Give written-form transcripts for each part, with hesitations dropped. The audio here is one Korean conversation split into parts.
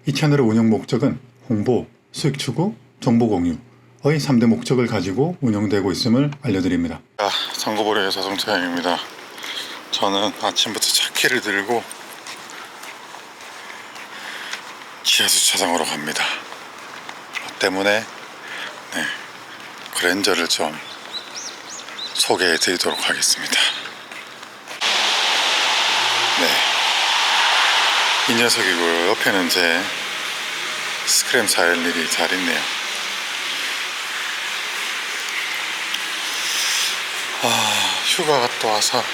이 채널의 운영 목적은 홍보, 수익 추구, 정보 공유의 3대 목적을 가지고 운영되고 있음을 알려드립니다. 선거보리의 자동차장입니다. 저는 아침부터 차키를 들고 지하 주차장으로 갑니다. 때문에 그랜저를 좀 소개해 드리도록 하겠습니다. 이 녀석이고요. 옆에는 제 스크램 411이 잘 있네요. 휴가 갔다 와서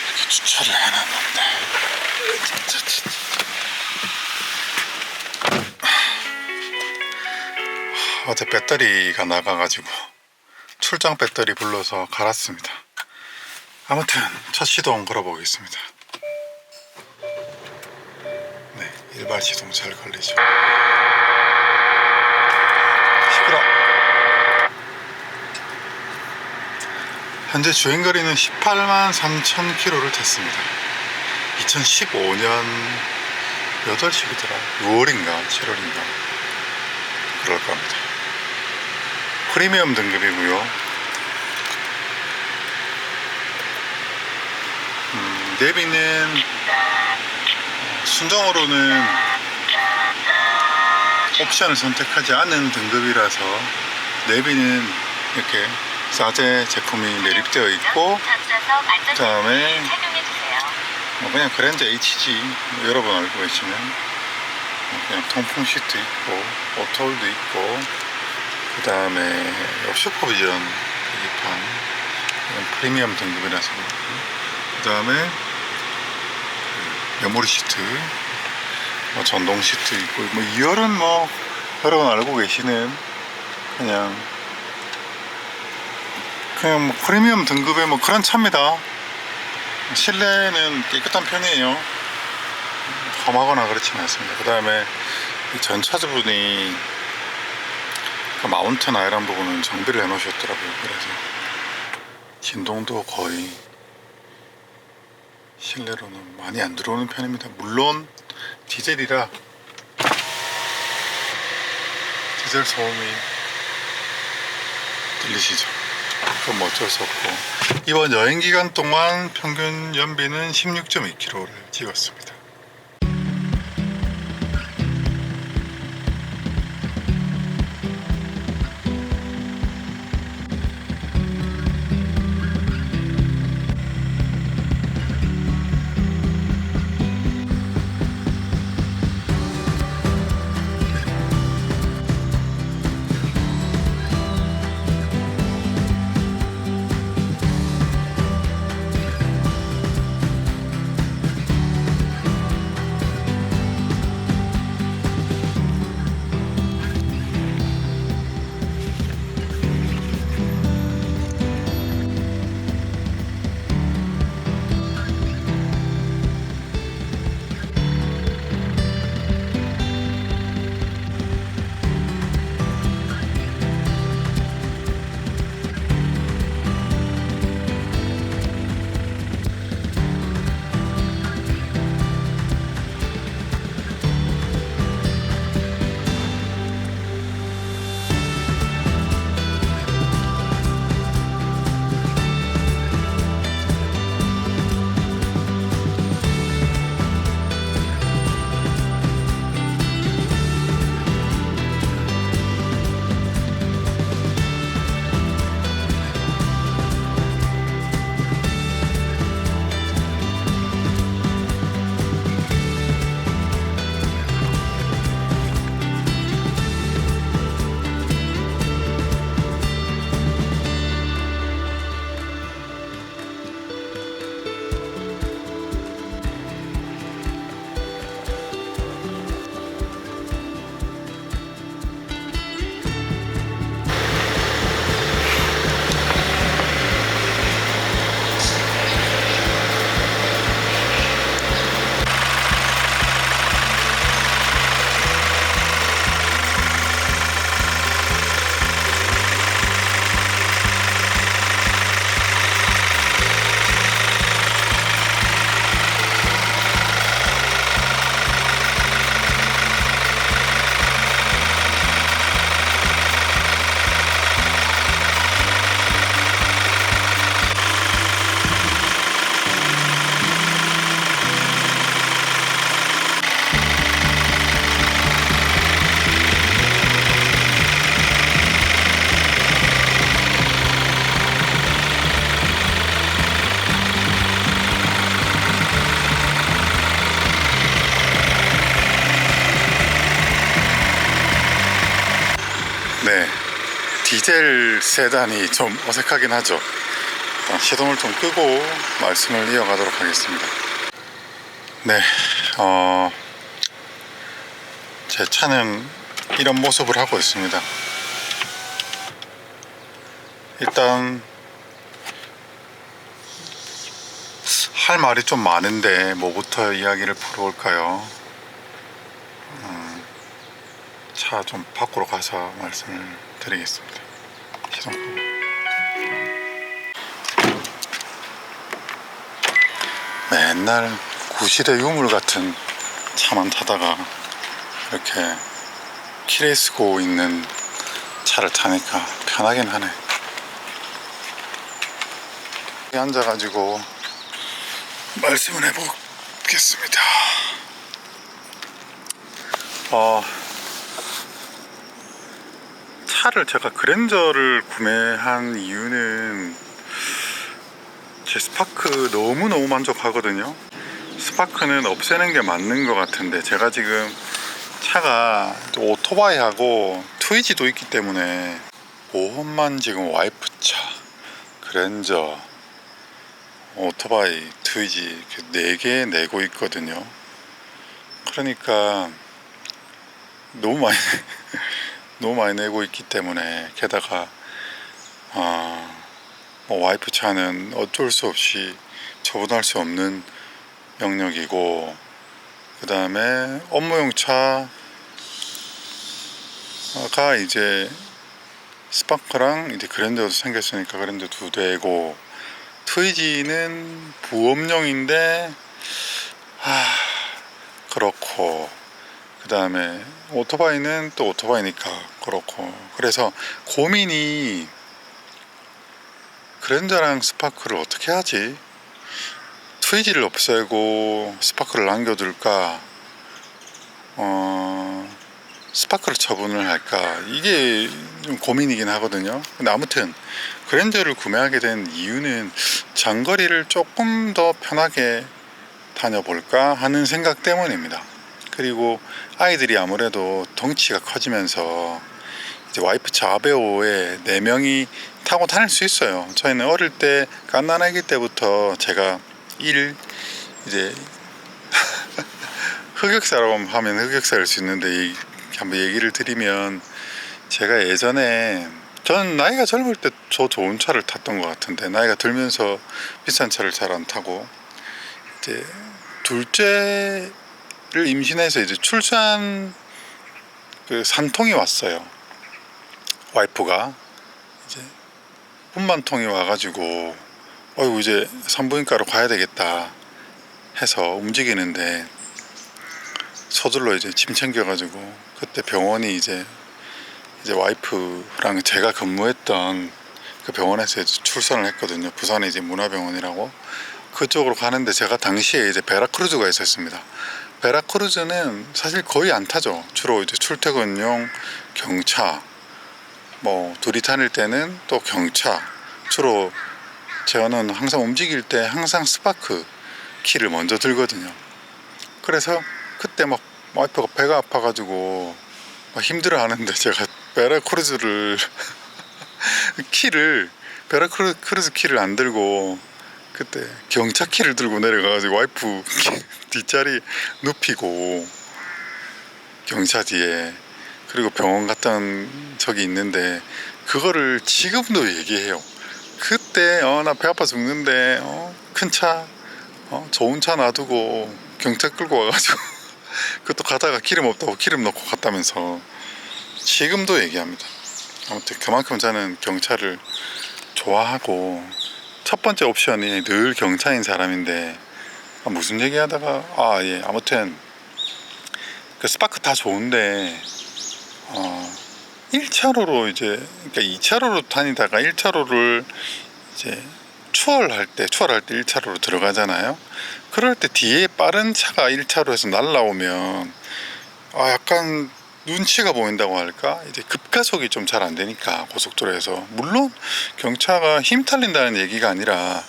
이렇게 주차를 해놨는데 어제 배터리가 나가가지고 출장 배터리 불러서 갈았습니다. 아무튼 첫 시동 걸어보겠습니다. 일발 시동 잘 걸리죠. 시끄러. 현재 주행거리는 18만 3천 킬로를 탔습니다. 2015년 몇 월식이더라? 6월인가 7월인가 그럴 겁니다. 프리미엄 등급이고요. 내비는 순정으로는 옵션을 선택하지 않은 등급이라서 내비는 이렇게 싸제 제품이 매립되어 있고, 그 다음에 그냥 그랜저 HG 여러분 알고 계시면 그냥 통풍 시트 있고 오토홀도 있고, 그 다음에 슈퍼비전 계기판 프리미엄 등급이라서, 그 다음에 메모리 시트, 전동 시트 있고, 2열은 여러분 알고 계시는 그냥 프리미엄 등급의 그런 차입니다. 실내는 깨끗한 편이에요. 험하거나 그렇지는 않습니다. 그 다음에 전차주분이 마운트 아이런 부분은 정비를 해 놓으셨더라고요. 그래서 진동도 거의 실내로는 많이 안 들어오는 편입니다. 물론 디젤이라 디젤 소음이 들리시죠? 그건 어쩔 수 없고, 이번 여행 기간 동안 평균 연비는 16.2km를 찍었습니다. 디젤 세단이 좀 어색하긴 하죠. 일단 시동을 좀 끄고 말씀을 이어가도록 하겠습니다. 네, 제 차는 이런 모습을 하고 있습니다. 일단 할 말이 좀 많은데 뭐부터 이야기를 풀어볼까요? 차 좀 밖으로 가서 말씀을 드리겠습니다. 시동 끄고. 맨날 구시대 유물 같은 차만 타다가 이렇게 키레이스고 있는 차를 타니까 편하긴 하네. 여기 앉아가지고 말씀을 해보겠습니다. 차를 제가 그랜저를 구매한 이유는 제 스파크 너무너무 만족하거든요. 스파크는 없애는 게 맞는 것 같은데 제가 지금 차가 오토바이하고 트위지도 있기 때문에 보험만 지금 와이프 차, 그랜저, 오토바이, 트위지 4개 내고 있거든요. 그러니까 너무 많이 너무 많이 내고 있기 때문에, 게다가 뭐 와이프 차는 어쩔 수 없이 처분할 수 없는 영역이고, 그 다음에 업무용 차가 이제 스파크랑 이제 그랜저도 생겼으니까 그랜저 2대고, 트위지는 부업용인데 그렇고, 그 다음에 오토바이는 또 오토바이니까 그렇고, 그래서 고민이 그랜저랑 스파크를 어떻게 하지? 트위지를 없애고 스파크를 남겨둘까? 스파크를 처분을 할까? 이게 좀 고민이긴 하거든요. 근데 아무튼 그랜저를 구매하게 된 이유는 장거리를 조금 더 편하게 다녀볼까 하는 생각 때문입니다. 그리고 아이들이 아무래도 덩치가 커지면서 이제 와이프 차 아베오에 4명이 타고 다닐 수 있어요. 저희는 어릴 때 갓난아기 때부터 제가 이제 흑역사라고 하면 흑역사일 수 있는데 한번 얘기를 드리면, 제가 예전에, 저는 나이가 젊을 때 저 좋은 차를 탔던 것 같은데 나이가 들면서 비싼 차를 잘 안 타고, 이제 둘째를 임신해서 이제 출산 그 산통이 왔어요. 와이프가 이제 분만통이 와가지고 이제 산부인과로 가야 되겠다 해서 움직이는데 서둘러 이제 짐 챙겨가지고, 그때 병원이 이제 와이프랑 제가 근무했던 그 병원에서 이제 출산을 했거든요. 부산에 이제 문화병원이라고, 그쪽으로 가는데 제가 당시에 이제 베라크루즈가 있었습니다. 베라크루즈는 사실 거의 안 타죠. 주로 이제 출퇴근용 경차, 뭐 둘이 다닐 때는 또 경차, 주로 저는 항상 움직일 때 항상 스파크 키를 먼저 들거든요. 그래서 그때 막 와이프가 배가 아파가지고 막 힘들어 하는데, 제가 베라크루즈를 베라크루즈 키를 안 들고 그때 경차 키를 들고 내려가가지고 와이프 뒷자리 눕히고 경차 뒤에, 그리고 병원 갔던 적이 있는데 그거를 지금도 얘기해요. 그때 나 배 아파 죽는데 큰 차, 좋은 차 놔두고 경차 끌고 와가지고 그것도 가다가 기름 없다고 기름 넣고 갔다면서 지금도 얘기합니다. 아무튼 그만큼 저는 경차를 좋아하고, 첫 번째 옵션이 늘 경차인 사람인데, 무슨 얘기 하다가 아무튼 그 스파크 다 좋은데 1차로로 이제, 그러니까 2차로로 다니다가 1차로를 이제 추월할 때 1차로로 들어가잖아요. 그럴 때 뒤에 빠른 차가 1차로에서 날라오면 약간 눈치가 보인다고 할까? 이제 급가속이 좀 잘 안 되니까, 고속도로에서. 물론 경차가 힘 탈린다는 얘기가 아니라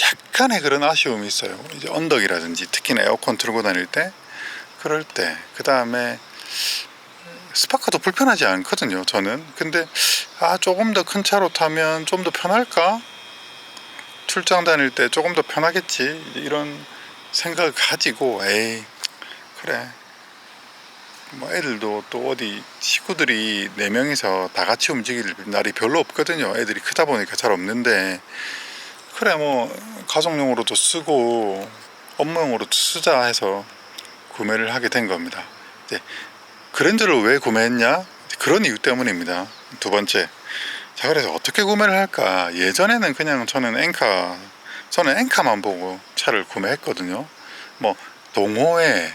약간의 그런 아쉬움이 있어요. 이제 언덕이라든지 특히나 에어컨 틀고 다닐 때, 그럴 때. 그 다음에 스파크도 불편하지 않거든요 저는. 근데 조금 더 큰 차로 타면 좀 더 편할까, 출장 다닐 때 조금 더 편하겠지, 이런 생각을 가지고 에이 그래 뭐 애들도 또 어디 식구들이 4명이서 다 같이 움직일 날이 별로 없거든요. 애들이 크다 보니까 잘 없는데, 그래 뭐 가족용으로도 쓰고 업무용으로도 쓰자 해서 구매를 하게 된 겁니다. 이제 그랜저를 왜 구매했냐, 그런 이유 때문입니다. 두 번째, 자 그래서 어떻게 구매를 할까. 예전에는 그냥 저는 엔카만 보고 차를 구매했거든요. 뭐 동호회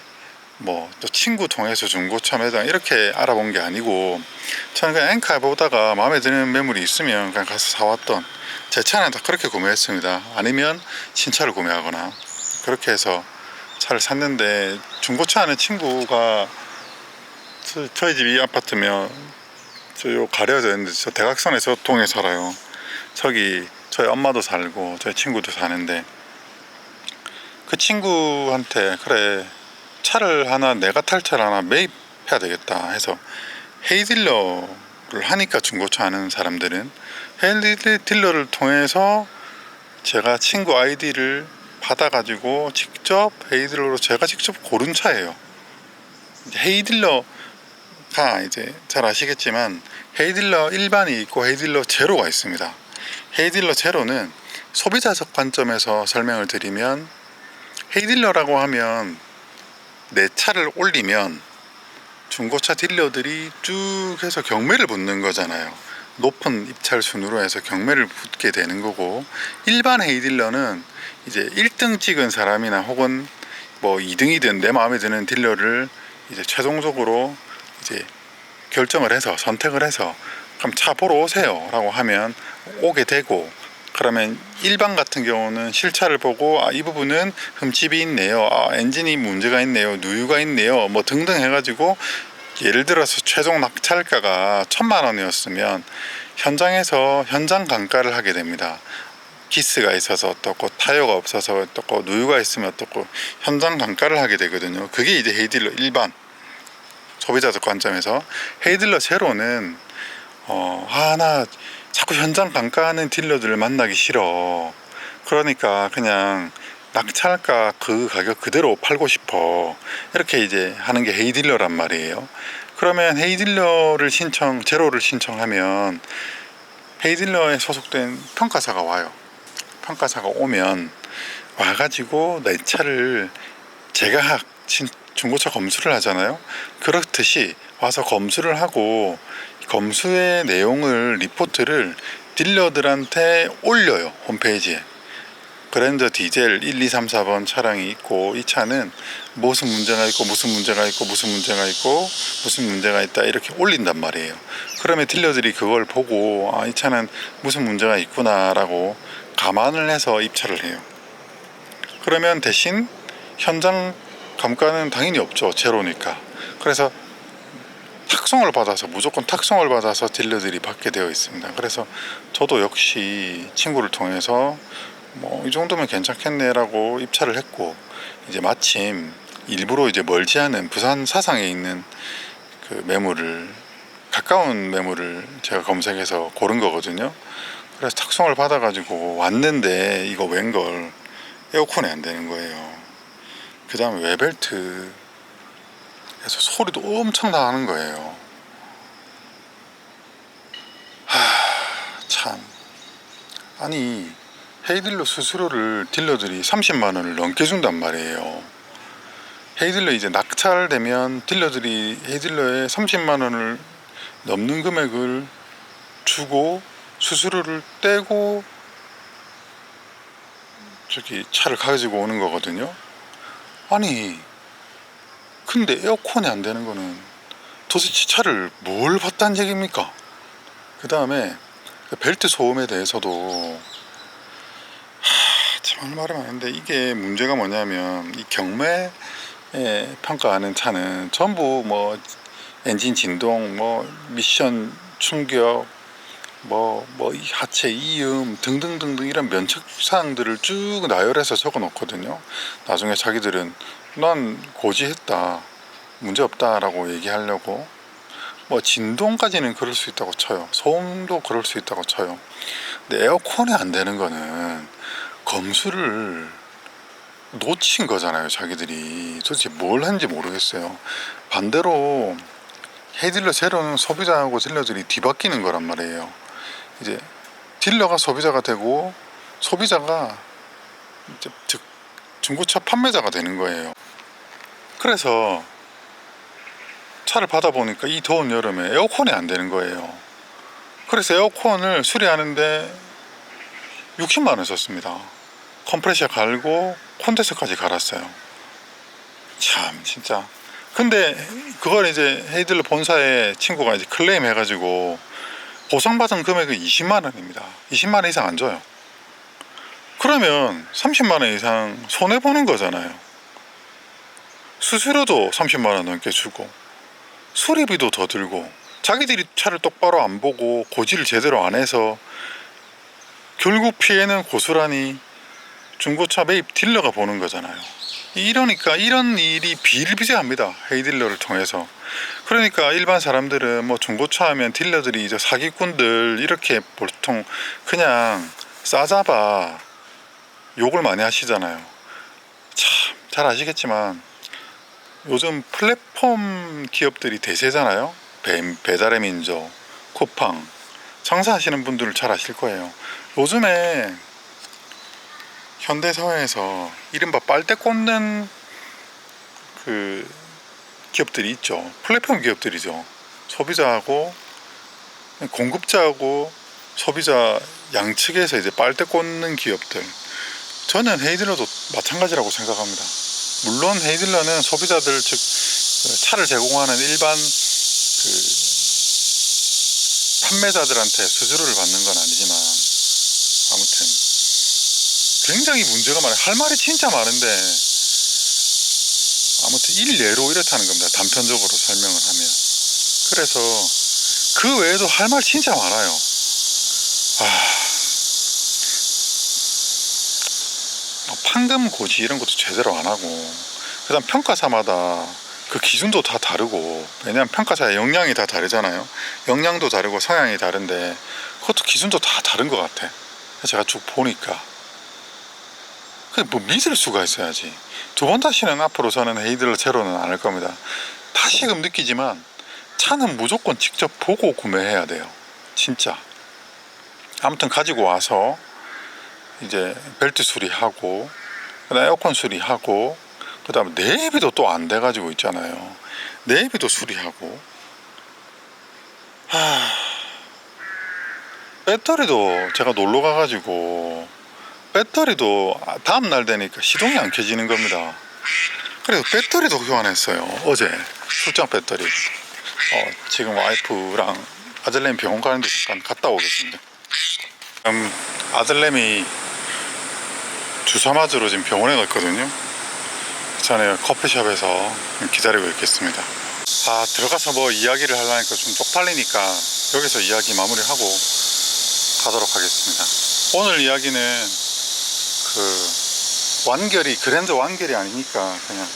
뭐 또 친구 통해서 중고차 매장 이렇게 알아본 게 아니고, 저는 그냥 엔카 보다가 마음에 드는 매물이 있으면 그냥 가서 사왔던, 제 차는 다 그렇게 구매했습니다. 아니면 신차를 구매하거나 그렇게 해서 차를 샀는데, 중고차 하는 친구가 저희 집 이 아파트면 저 가려져 있는데, 저 대각선에 저 동에 살아요. 저기 저희 엄마도 살고 저희 친구도 사는데, 그 친구한테 그래 차를 하나, 내가 탈 차를 하나 매입해야 되겠다 해서, 헤이딜러를 하니까 중고차 하는 사람들은 헤이딜러를 통해서 제가 친구 아이디를 받아가지고 직접 헤이딜러로 제가 직접 고른 차예요. 헤이딜러가 이제 잘 아시겠지만 헤이딜러 일반이 있고 헤이딜러 제로가 있습니다. 헤이딜러 제로는 소비자적 관점에서 설명을 드리면, 헤이딜러라고 하면 내 차를 올리면 중고차 딜러들이 쭉 해서 경매를 붙는 거잖아요. 높은 입찰 순으로 해서 경매를 붙게 되는 거고, 일반 헤이딜러는 이제 1등 찍은 사람이나 혹은 뭐 2등이든 내 마음에 드는 딜러를 이제 최종적으로 이제 결정을 해서 선택을 해서, 그럼 차 보러 오세요 라고 하면 오게 되고, 그러면 일반 같은 경우는 실차를 보고 이 부분은 흠집이 있네요, 엔진이 문제가 있네요, 누유가 있네요, 뭐 등등 해가지고, 예를 들어서 최종 낙찰가가 1,000만 원이었으면 현장에서 현장 감가를 하게 됩니다. 기스가 있어서 어떻고, 타이어가 없어서 어떻고, 누유가 있으면 어떻고, 현장 감가를 하게 되거든요. 그게 이제 헤이딜러 일반 소비자적 관점에서. 헤이딜러 제로는 나 자꾸 현장 감가하는 딜러들을 만나기 싫어, 그러니까 그냥 낙찰가 그 가격 그대로 팔고 싶어, 이렇게 이제 하는 게 헤이딜러란 말이에요. 그러면 헤이딜러를 제로를 신청하면 헤이딜러에 소속된 평가사가 와요. 평가사가 오면 와가지고 내 차를, 제가 중고차 검수를 하잖아요. 그렇듯이 와서 검수를 하고, 검수의 내용을, 리포트를 딜러들한테 올려요. 홈페이지에 그랜저 디젤 1, 2, 3, 4번 차량이 있고, 이 차는 무슨 문제가 있고 무슨 문제가 있고 무슨 문제가 있고 무슨 문제가 있다, 이렇게 올린단 말이에요. 그러면 딜러들이 그걸 보고 이 차는 무슨 문제가 있구나 라고 감안을 해서 입찰을 해요. 그러면 대신 현장 감가는 당연히 없죠, 제로니까. 그래서 무조건 탁송을 받아서 딜러들이 받게 되어 있습니다. 그래서 저도 역시 친구를 통해서 뭐 이 정도면 괜찮겠네 라고 입찰을 했고, 이제 마침 일부러 이제 멀지 않은 부산 사상에 있는 그 가까운 매물을 제가 검색해서 고른 거거든요. 그래서 탁송을 받아가지고 왔는데, 이거 웬걸 에어컨이 안 되는 거예요. 그 다음에 웨벨트에서 소리도 엄청 나는 거예요. 참, 아니 헤이딜러 수수료를 딜러들이 30만 원을 넘게 준단 말이에요. 헤이딜러 이제 낙찰되면 딜러들이 헤이딜러에 30만 원을 넘는 금액을 주고 수수료를 떼고 저기 차를 가지고 오는 거거든요. 아니 근데 에어컨이 안 되는 거는 도대체 차를 뭘 봤다는 얘기입니까? 그 다음에 벨트 소음에 대해서도 참 말하면 안 돼. 이게 문제가 뭐냐면, 이 경매에 평가하는 차는 전부 뭐 엔진 진동, 뭐 미션 충격, 뭐 하체 이음 등등등등 이런 면책 사항들을 쭉 나열해서 적어 놓거든요. 나중에 자기들은 난 고지했다, 문제 없다 라고 얘기하려고. 뭐 진동까지는 그럴 수 있다고 쳐요. 소음도 그럴 수 있다고 쳐요. 근데 에어컨이 안 되는 거는 검수를 놓친 거잖아요. 자기들이 도대체 뭘 한지 모르겠어요. 반대로 헤이딜러 제로는 소비자하고 딜러들이 뒤바뀌는 거란 말이에요. 이제 딜러가 소비자가 되고 소비자가 이제 즉 중고차 판매자가 되는 거예요. 그래서 차를 받아보니까 이 더운 여름에 에어컨이 안 되는 거예요. 그래서 에어컨을 수리하는데 60만 원 썼습니다. 컴프레셔 갈고 콘덴서까지 갈았어요. 참 진짜. 근데 그걸 이제 헤이딜러 본사에 친구가 이제 클레임 해가지고 보상받은 금액은 20만 원입니다. 20만 원 이상 안 줘요. 그러면 30만 원 이상 손해 보는 거잖아요. 수수료도 30만 원 넘게 주고 수리비도 더 들고 자기들이 차를 똑바로 안 보고 고지를 제대로 안 해서 결국 피해는 고스란히 중고차 매입 딜러가 보는 거잖아요. 이러니까 이런 일이 비일비재합니다. 헤이딜러를 통해서. 그러니까 일반 사람들은 뭐 중고차 하면 딜러들이 이제 사기꾼들 이렇게 보통 그냥 싸잡아 욕을 많이 하시잖아요. 참 잘 아시겠지만 요즘 플랫폼 기업들이 대세잖아요. 배달의 민족, 쿠팡 장사하시는 분들은 잘 아실 거예요. 요즘에 현대사회에서 이른바 빨대 꽂는 그 기업들이 있죠. 플랫폼 기업들이죠. 소비자하고 공급자하고 소비자 양측에서 이제 빨대 꽂는 기업들. 저는 헤이딜러도 마찬가지라고 생각합니다. 물론 헤이딜러는 소비자들 즉 차를 제공하는 일반 그 판매자들한테 수수료를 받는 건 아니지만 아무튼 굉장히 문제가 많아요. 할 말이 진짜 많은데 아무튼 일례로 이렇다는 겁니다. 단편적으로 설명을 하면. 그래서 그 외에도 할 말 진짜 많아요. 판금 고지 이런 것도 제대로 안 하고 그다음 평가사마다 그 기준도 다 다르고 왜냐하면 평가사의 역량이 다 다르잖아요. 역량도 다르고 성향이 다른데 그것도 기준도 다 다른 것 같아. 제가 쭉 보니까 뭐 믿을 수가 있어야지. 두 번 다시는 앞으로 저는 헤이딜러 제로는 안 할 겁니다. 다시금 느끼지만 차는 무조건 직접 보고 구매해야 돼요. 진짜. 아무튼 가지고 와서 이제 벨트 수리하고 그다음 에어컨 수리하고 그다음에 내비도 또 안 돼가지고 있잖아요. 내비도 수리하고 배터리도 제가 놀러 가가지고 배터리도 다음날 되니까 시동이 안 켜지는 겁니다. 그래서 배터리도 교환했어요. 어제 출장 배터리. 지금 와이프랑 아들내미 병원 가는데 잠깐 갔다 오겠습니다. 아들내미 주사 맞으러 지금 병원에 갔거든요. 전에 커피숍에서 기다리고 있겠습니다. 들어가서 뭐 이야기를 하려니까 좀 쪽팔리니까 여기서 이야기 마무리하고 가도록 하겠습니다. 오늘 이야기는 그 완결이 그랜저 완결이 아니니까 그냥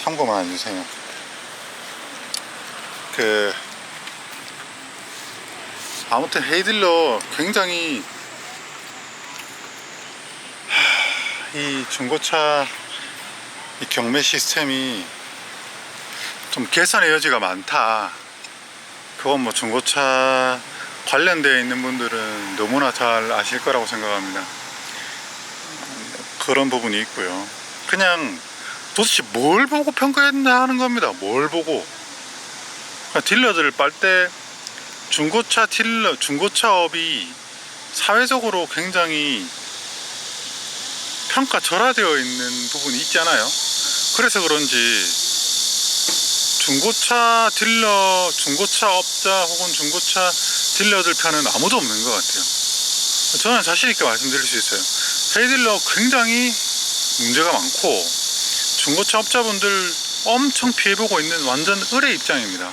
참고만 해주세요. 아무튼 헤이딜러 굉장히 이 중고차 이 경매 시스템이 좀 개선의 여지가 많다. 그건 뭐 중고차 관련되어 있는 분들은 너무나 잘 아실 거라고 생각합니다. 그런 부분이 있고요. 그냥 도대체 뭘 보고 평가했나 하는 겁니다. 뭘 보고. 딜러들 빨대 중고차 중고차업이 사회적으로 굉장히 평가 절하되어 있는 부분이 있잖아요. 그래서 그런지 중고차 딜러, 중고차 업자 혹은 중고차 딜러들 편은 아무도 없는 것 같아요. 저는 자신있게 말씀드릴 수 있어요. 헤이딜러 굉장히 문제가 많고 중고차 업자분들 엄청 피해보고 있는 완전 을의 입장입니다.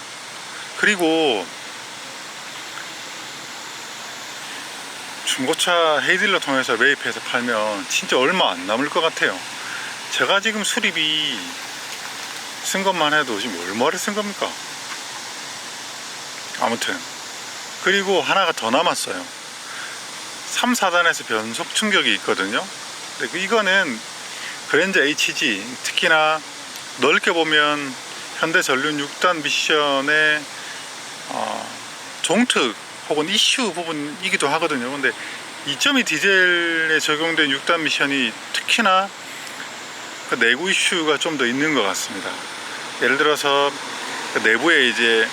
그리고 중고차 헤이딜러 통해서 매입해서 팔면 진짜 얼마 안 남을 것 같아요. 제가 지금 수리비 쓴 것만 해도 지금 얼마를 쓴 겁니까? 아무튼 그리고 하나가 더 남았어요. 3, 4단에서 변속 충격이 있거든요. 근데 이거는 그랜저 HG, 특히나 넓게 보면 현대전륜 6단 미션의 종특 혹은 이슈 부분이기도 하거든요. 근데 2.2 디젤에 적용된 6단 미션이 특히나 그 내구 이슈가 좀 더 있는 것 같습니다. 예를 들어서 그 내부에 이제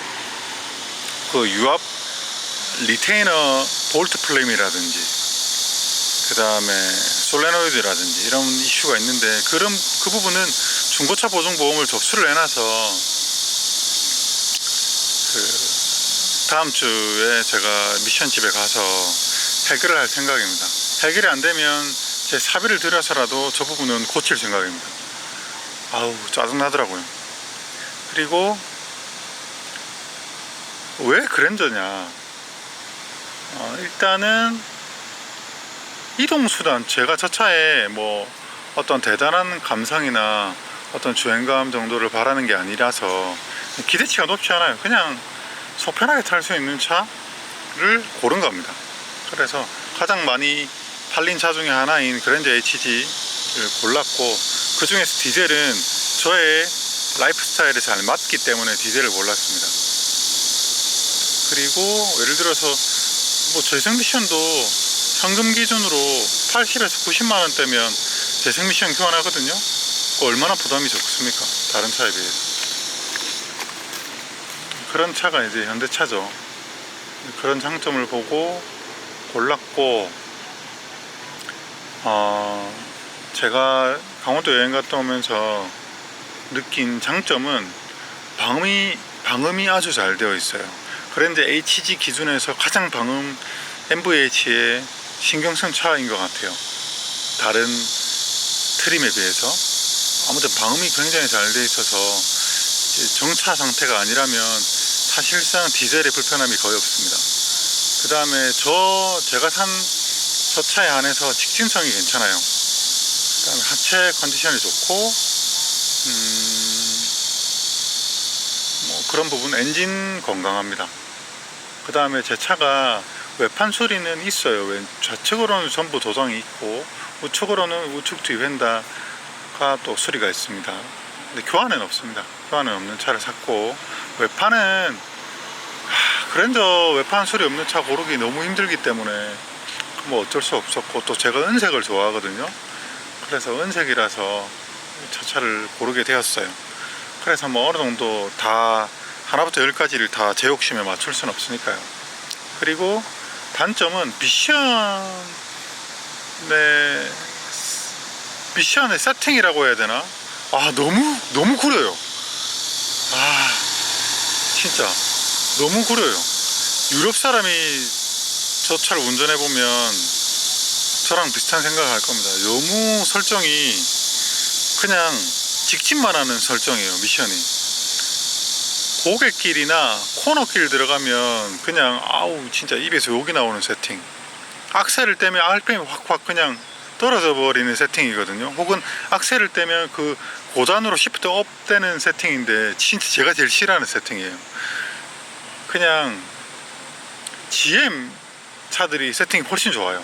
그 유압 리테이너 볼트 플레임이라든지 그 다음에 솔레노이드라든지 이런 이슈가 있는데 그 부분은 중고차 보증보험을 접수를 해놔서 그 다음 주에 제가 미션집에 가서 해결을 할 생각입니다. 해결이 안 되면 제 사비를 들여서라도 저 부분은 고칠 생각입니다. 아우 짜증나더라고요. 그리고 왜 그랜저냐, 일단은 이동수단, 제가 저 차에 뭐 어떤 대단한 감상이나 어떤 주행감 정도를 바라는 게 아니라서 기대치가 높지 않아요. 그냥 속편하게 탈 수 있는 차를 고른 겁니다. 그래서 가장 많이 팔린 차 중에 하나인 그랜저 HG를 골랐고, 그 중에서 디젤은 저의 라이프 스타일에 잘 맞기 때문에 디젤을 골랐습니다. 그리고 예를 들어서 뭐 재생 미션도 현금 기준으로 80에서 90만 원대면 재생 미션 교환하거든요. 얼마나 부담이 적습니까? 다른 차에 비해서. 그런 차가 이제 현대차죠. 그런 장점을 보고 골랐고, 제가 강원도 여행 갔다 오면서 느낀 장점은 방음이 아주 잘 되어 있어요. 그런데 HG 기준에서 가장 방음 MVH의 신경 쓴 차인 것 같아요. 다른 트림에 비해서. 아무튼 방음이 굉장히 잘 되어 있어서 정차 상태가 아니라면 사실상 디젤의 불편함이 거의 없습니다. 그 다음에 제가 산 저 차에 한해서 직진성이 괜찮아요. 그 다음에 하체 컨디션이 좋고, 뭐 그런 부분, 엔진 건강합니다. 그 다음에 제 차가 외판 소리는 있어요. 좌측으로는 전부 도장이 있고 우측으로는 우측 뒤 휀다가 또 소리가 있습니다. 근데 교환은 없습니다. 교환은 없는 차를 샀고, 외판은 그랜저 외판 소리 없는 차 고르기 너무 힘들기 때문에 뭐 어쩔 수 없었고, 또 제가 은색을 좋아하거든요. 그래서 은색이라서 차를 고르게 되었어요. 그래서 뭐 어느 정도 다 하나부터 열까지를 다 제 욕심에 맞출 수는 없으니까요. 그리고 단점은 미션의 세팅이라고 해야 되나? 너무 구려요. 진짜 너무 구려요. 유럽 사람이 저 차를 운전해 보면 저랑 비슷한 생각을 할 겁니다. 너무 설정이 그냥 직진만 하는 설정이에요. 미션이 고갯길이나 코너길 들어가면 그냥 진짜 입에서 욕이 나오는 세팅. 악셀을 떼면 RPM이 확 그냥 떨어져 버리는 세팅이거든요. 혹은 악셀을 떼면 그 고단으로 시프트 업 되는 세팅인데 진짜 제가 제일 싫어하는 세팅이에요. 그냥 GM 차들이 세팅이 훨씬 좋아요.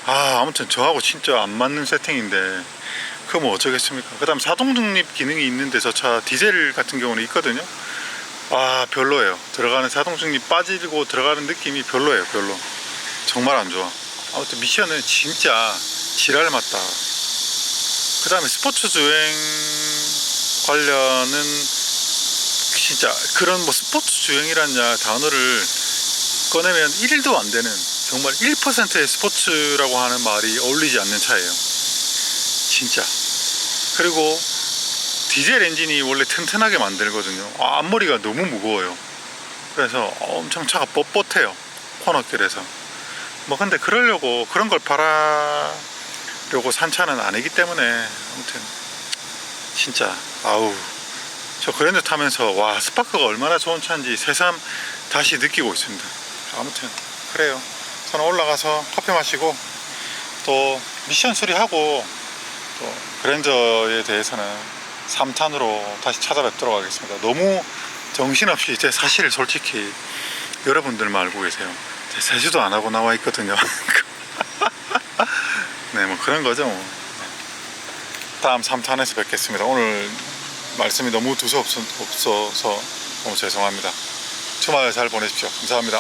아무튼 저하고 진짜 안 맞는 세팅인데 그거 뭐 어쩌겠습니까. 그 다음 자동 중립 기능이 있는데 저 차 디젤 같은 경우는 있거든요. 별로예요. 들어가는 자동 중립 빠지고 들어가는 느낌이 별로예요. 별로. 정말 안 좋아. 아무튼 미션은 진짜 지랄 맞다. 그 다음에 스포츠 주행 관련은 진짜 그런 뭐 스포츠 주행이라는 단어를 꺼내면 1도 안 되는, 정말 1%의 스포츠라고 하는 말이 어울리지 않는 차예요. 진짜. 그리고 디젤 엔진이 원래 튼튼하게 만들거든요. 앞머리가 너무 무거워요. 그래서 엄청 차가 뻣뻣해요. 코너길에서. 근데 그러려고 그런 걸 바라려고 산 차는 아니기 때문에, 아무튼 진짜 저 그랜저 타면서 스파크가 얼마나 좋은 차인지 새삼 다시 느끼고 있습니다. 아무튼 그래요. 저는 올라가서 커피 마시고 또 미션 수리하고 또 그랜저에 대해서는 3탄으로 다시 찾아뵙도록 하겠습니다. 너무 정신없이 제 사실을 솔직히 여러분들만 알고 계세요. 제 세수도 안 하고 나와 있거든요. 네, 뭐 그런 거죠. 뭐. 다음 3탄에서 뵙겠습니다. 오늘 말씀이 너무 두서없어서 너무 죄송합니다. 주말 잘 보내십시오. 감사합니다.